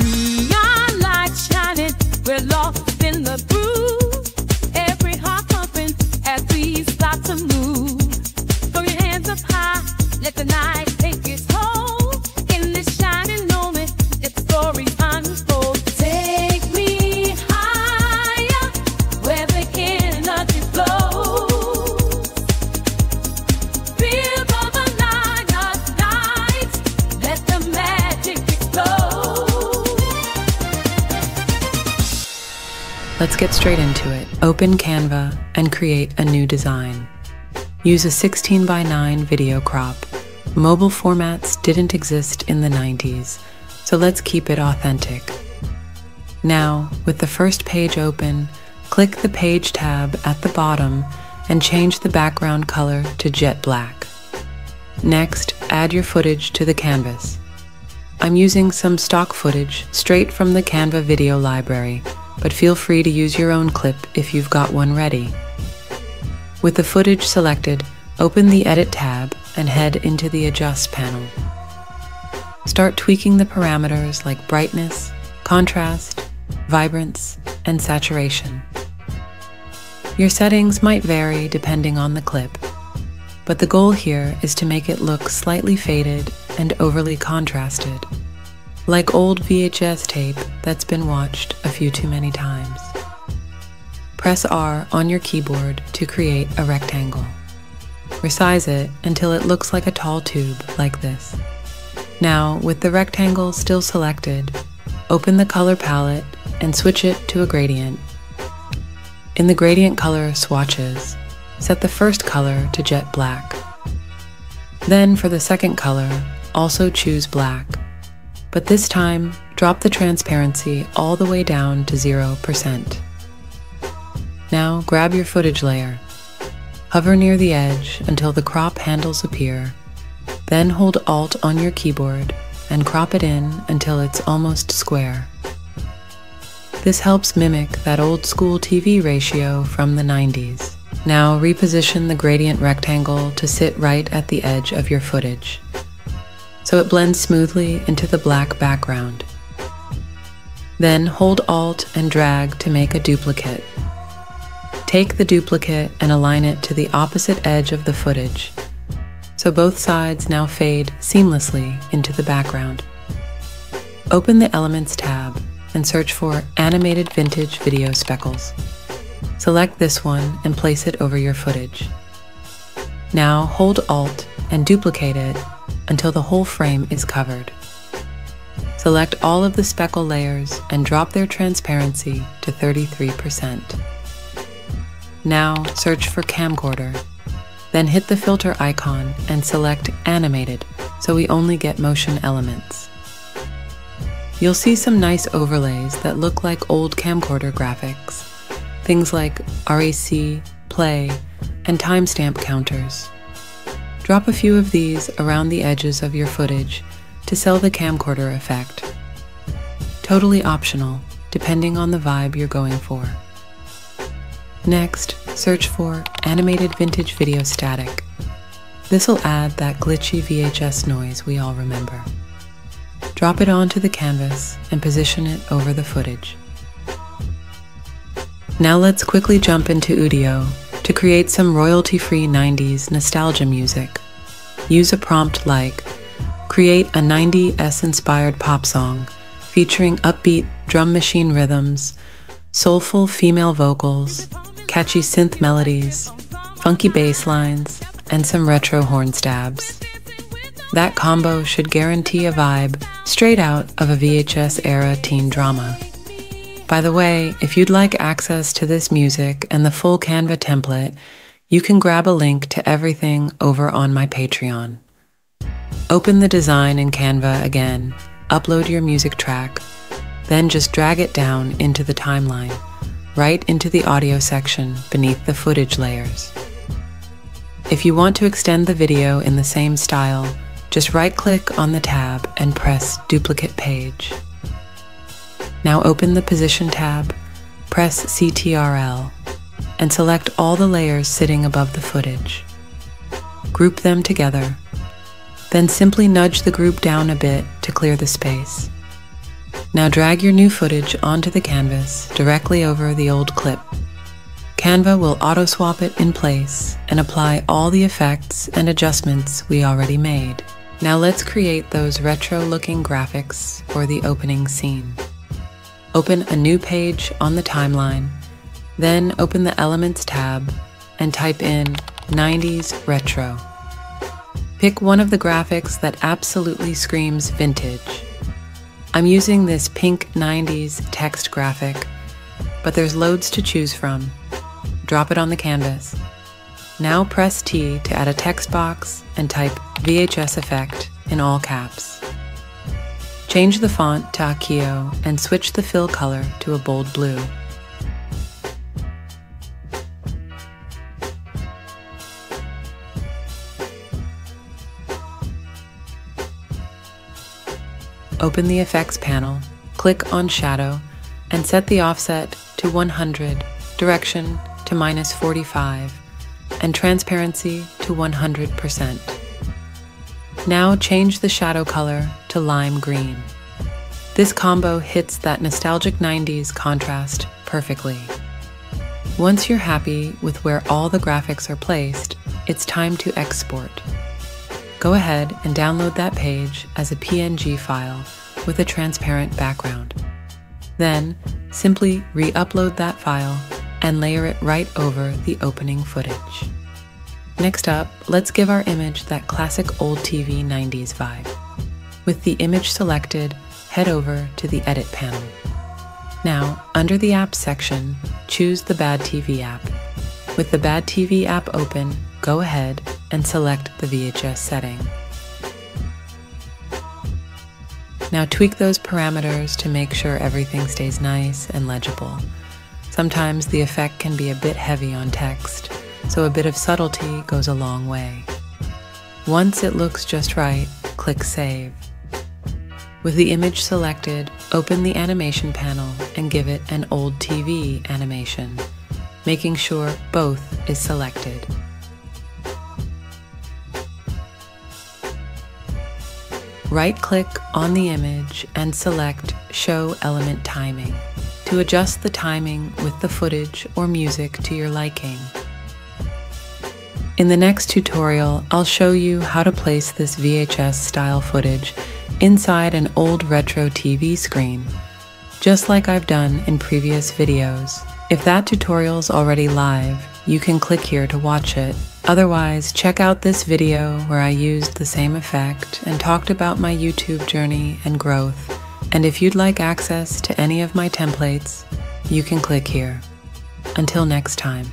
Neon lights shining, we're lost in the groove. Every heart pumping as we start to move. Throw your hands up high, let the night take its hold. In this shining moment, its story unfolds. Take me higher, where the energy flows. Feel the night, let the magic explode. Let's get straight into it. Open Canva and create a new design. Use a 16:9 video crop. Mobile formats didn't exist in the 90s, so let's keep it authentic. Now, with the first page open, click the Page tab at the bottom and change the background color to jet black. Next, add your footage to the canvas. I'm using some stock footage straight from the Canva video library, but feel free to use your own clip if you've got one ready. With the footage selected, open the Edit tab and head into the Adjust panel. Start tweaking the parameters like brightness, contrast, vibrance, and saturation. Your settings might vary depending on the clip, but the goal here is to make it look slightly faded and overly contrasted, like old VHS tape that's been watched a few too many times. Press R on your keyboard to create a rectangle. Resize it until it looks like a tall tube, like this. Now, with the rectangle still selected, open the color palette and switch it to a gradient. In the gradient color swatches, set the first color to jet black. Then for the second color, also choose black, but this time drop the transparency all the way down to 0%. Now grab your footage layer. Hover near the edge until the crop handles appear, then hold Alt on your keyboard and crop it in until it's almost square. This helps mimic that old school TV ratio from the 90s. Now reposition the gradient rectangle to sit right at the edge of your footage, so it blends smoothly into the black background. Then hold Alt and drag to make a duplicate. Take the duplicate and align it to the opposite edge of the footage, so both sides now fade seamlessly into the background. Open the Elements tab and search for Animated Vintage Video Speckles. Select this one and place it over your footage. Now hold Alt and duplicate it until the whole frame is covered. Select all of the speckle layers and drop their transparency to 33%. Now search for camcorder, then hit the filter icon and select Animated so we only get motion elements. You'll see some nice overlays that look like old camcorder graphics, things like REC, play, and timestamp counters. Drop a few of these around the edges of your footage to sell the camcorder effect. Totally optional, depending on the vibe you're going for. Next, search for Animated Vintage Video Static. This'll add that glitchy VHS noise we all remember. Drop it onto the canvas and position it over the footage. Now let's quickly jump into Udio to create some royalty-free 90s nostalgia music. Use a prompt like, create a 90s-inspired pop song featuring upbeat drum machine rhythms, soulful female vocals, catchy synth melodies, funky bass lines, and some retro horn stabs. That combo should guarantee a vibe straight out of a VHS-era teen drama. By the way, if you'd like access to this music and the full Canva template, you can grab a link to everything over on my Patreon. Open the design in Canva again, upload your music track, then just drag it down into the timeline, right into the audio section beneath the footage layers. If you want to extend the video in the same style, just right-click on the tab and press Duplicate Page. Now open the Position tab, press CTRL, and select all the layers sitting above the footage. Group them together, then simply nudge the group down a bit to clear the space. Now drag your new footage onto the canvas directly over the old clip. Canva will auto-swap it in place and apply all the effects and adjustments we already made. Now let's create those retro-looking graphics for the opening scene. Open a new page on the timeline, then open the Elements tab and type in 90s Retro. Pick one of the graphics that absolutely screams vintage. I'm using this pink 90s text graphic, but there's loads to choose from. Drop it on the canvas. Now press T to add a text box and type VHS effect in all caps. Change the font to Akio and switch the fill color to a bold blue. Open the Effects panel, click on Shadow, and set the offset to 100, direction to -45, and transparency to 100%. Now change the shadow color to lime green. This combo hits that nostalgic 90s contrast perfectly. Once you're happy with where all the graphics are placed, it's time to export. Go ahead and download that page as a PNG file with a transparent background. Then, simply re-upload that file and layer it right over the opening footage. Next up, let's give our image that classic old TV 90s vibe. With the image selected, head over to the Edit panel. Now, under the Apps section, choose the Bad TV app. With the Bad TV app open, go ahead and select the VHS setting. Now tweak those parameters to make sure everything stays nice and legible. Sometimes the effect can be a bit heavy on text, so a bit of subtlety goes a long way. Once it looks just right, click Save. With the image selected, open the animation panel and give it an old TV animation, making sure both is selected. Right-click on the image and select Show Element Timing to adjust the timing with the footage or music to your liking. In the next tutorial, I'll show you how to place this VHS style footage inside an old retro TV screen, just like I've done in previous videos. If that tutorial's already live, you can click here to watch it. Otherwise, check out this video where I used the same effect and talked about my YouTube journey and growth. And if you'd like access to any of my templates, you can click here. Until next time.